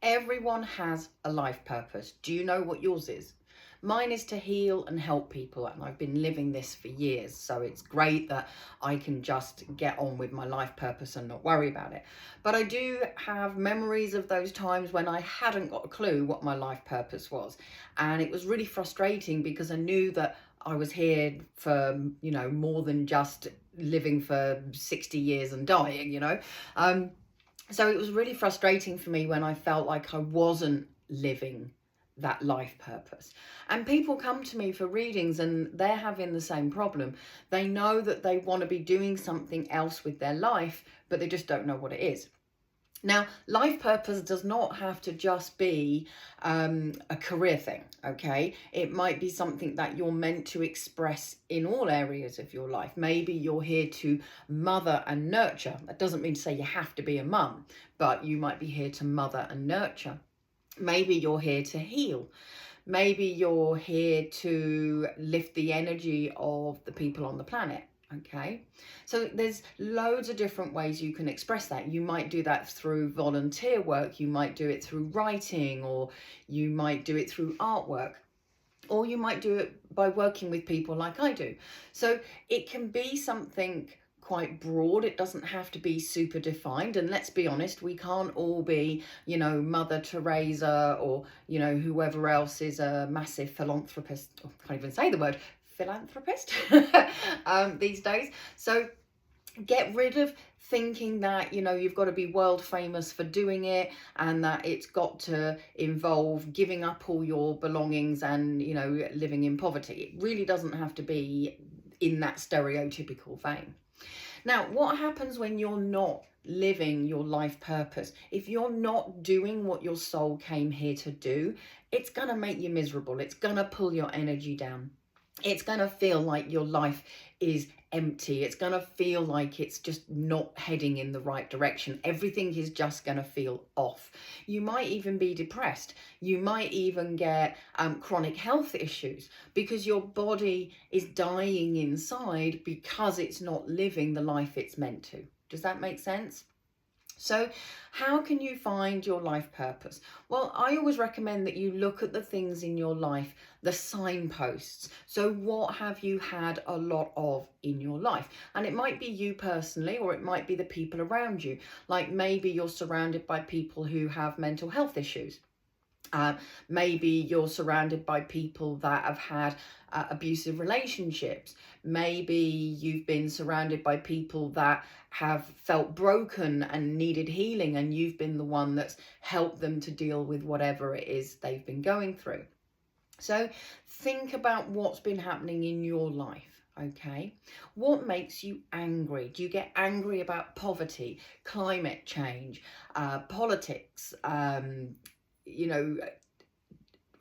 Everyone has a life purpose. Do you know what yours is? Mine is to heal and help people, and I've been living this for years, so it's great that I can just get on with my life purpose and not worry about it. But I do have memories of those times when I hadn't got a clue what my life purpose was, and it was really frustrating because I knew that I was here for, more than just living for 60 years and dying. So it was really frustrating for me when I felt like I wasn't living that life purpose. And people come to me for readings and they're having the same problem. They know that they want to be doing something else with their life, but they just don't know what it is. Now, life purpose does not have to just be a career thing, okay? It might be something that you're meant to express in all areas of your life. Maybe you're here to mother and nurture. That doesn't mean to say you have to be a mum, but you might be here to mother and nurture. Maybe you're here to heal. Maybe you're here to lift the energy of the people on the planet. Okay, so there's loads of different ways you can express that. You might do that through volunteer work, you might do it through writing, or you might do it through artwork, or you might do it by working with people like I do. So it can be something quite broad. It doesn't have to be super defined. And let's be honest, we can't all be, Mother Teresa or, whoever else is a massive philanthropist. Oh, I can't even say the word philanthropist these days. So get rid of thinking that you've got to be world famous for doing it, and that it's got to involve giving up all your belongings and living in poverty. It really doesn't have to be in that stereotypical vein. Now, what happens when you're not living your life purpose? If you're not doing what your soul came here to do, it's going to make you miserable. It's going to pull your energy down. It's going to feel like your life is empty. It's going to feel like it's just not heading in the right direction. Everything is just going to feel off. You might even be depressed. You might even get chronic health issues because your body is dying inside because it's not living the life it's meant to. Does that make sense? So how can you find your life purpose? Well, I always recommend that you look at the things in your life, the signposts. So what have you had a lot of in your life? And it might be you personally, or it might be the people around you. Like maybe you're surrounded by people who have mental health issues. Maybe you're surrounded by people that have had abusive relationships. Maybe you've been surrounded by people that have felt broken and needed healing, and you've been the one that's helped them to deal with whatever it is they've been going through. So think about what's been happening in your life. Okay, what makes you angry? Do you get angry about poverty, climate change, politics,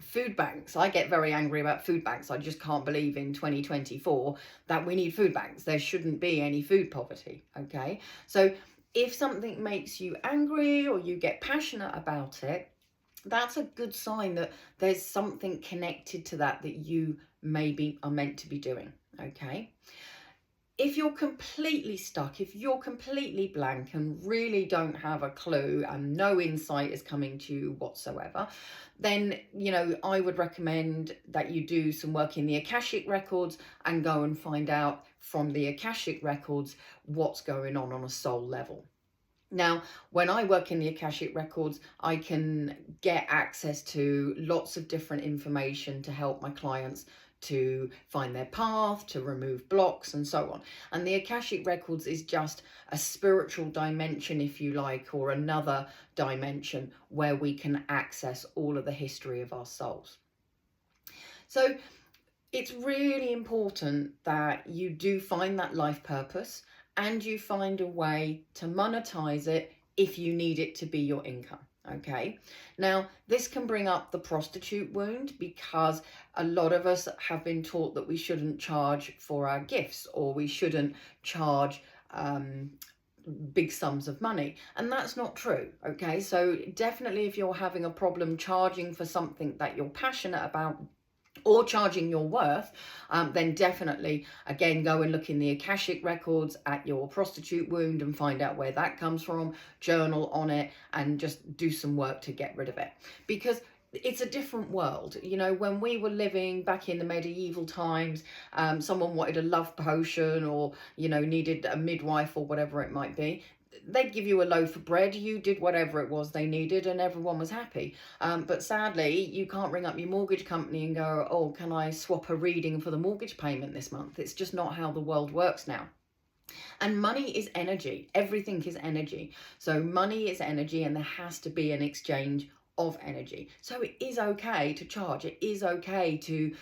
food banks? I get very angry about food banks. I just can't believe in 2024 that we need food banks. There shouldn't be any food poverty. Okay, so if something makes you angry or you get passionate about it, that's a good sign that there's something connected to that you maybe are meant to be doing. Okay, if you're completely stuck, if you're completely blank and really don't have a clue and no insight is coming to you whatsoever, then, I would recommend that you do some work in the Akashic records and go and find out from the Akashic records what's going on a soul level. Now, when I work in the Akashic records, I can get access to lots of different information to help my clients to find their path, to remove blocks and so on. And the Akashic records is just a spiritual dimension, if you like, or another dimension where we can access all of the history of our souls. So it's really important that you do find that life purpose and you find a way to monetize it if you need it to be your income. Okay, now this can bring up the prostitute wound, because a lot of us have been taught that we shouldn't charge for our gifts, or we shouldn't charge big sums of money, and that's not true. Okay, so definitely if you're having a problem charging for something that you're passionate about, or charging your worth, then definitely, again, go and look in the Akashic records at your prostitute wound and find out where that comes from, journal on it, and just do some work to get rid of it. Because it's a different world. You know, when we were living back in the medieval times, someone wanted a love potion, or, you know, needed a midwife or whatever it might be, they'd give you a loaf of bread, you did whatever it was they needed, and everyone was happy. But sadly, you can't ring up your mortgage company and go, oh, can I swap a reading for the mortgage payment this month? It's just not how the world works now. And money is energy. Everything is energy. So money is energy, and there has to be an exchange of energy. So it is okay to charge. It is okay to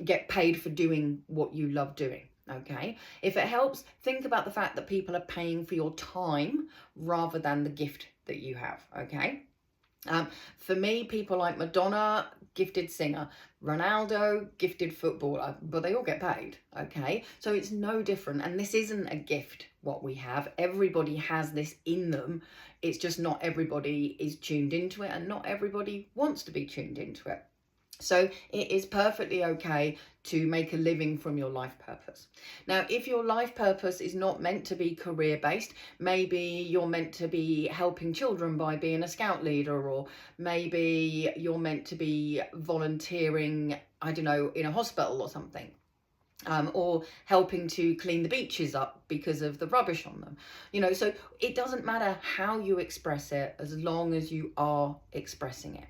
get paid for doing what you love doing. Okay, if it helps, think about the fact that people are paying for your time rather than the gift that you have. Okay, for me, people like Madonna, gifted singer, Ronaldo, gifted footballer, but they all get paid. Okay, so it's no different. And this isn't a gift, what we have. Everybody has this in them. It's just not everybody is tuned into it, and not everybody wants to be tuned into it. So it is perfectly okay to make a living from your life purpose. Now, if your life purpose is not meant to be career-based, maybe you're meant to be helping children by being a scout leader, or maybe you're meant to be volunteering, I don't know, in a hospital or something. Or helping to clean the beaches up because of the rubbish on them. You know, so it doesn't matter how you express it, as long as you are expressing it.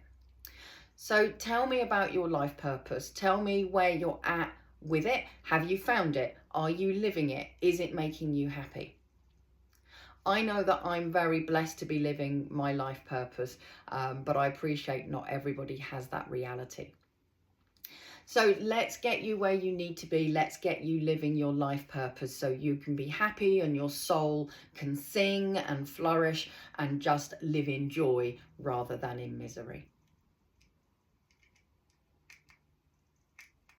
So tell me about your life purpose. Tell me where you're at with it. Have you found it? Are you living it? Is it making you happy? I know that I'm very blessed to be living my life purpose, but I appreciate not everybody has that reality. So let's get you where you need to be. Let's get you living your life purpose so you can be happy and your soul can sing and flourish and just live in joy rather than in misery.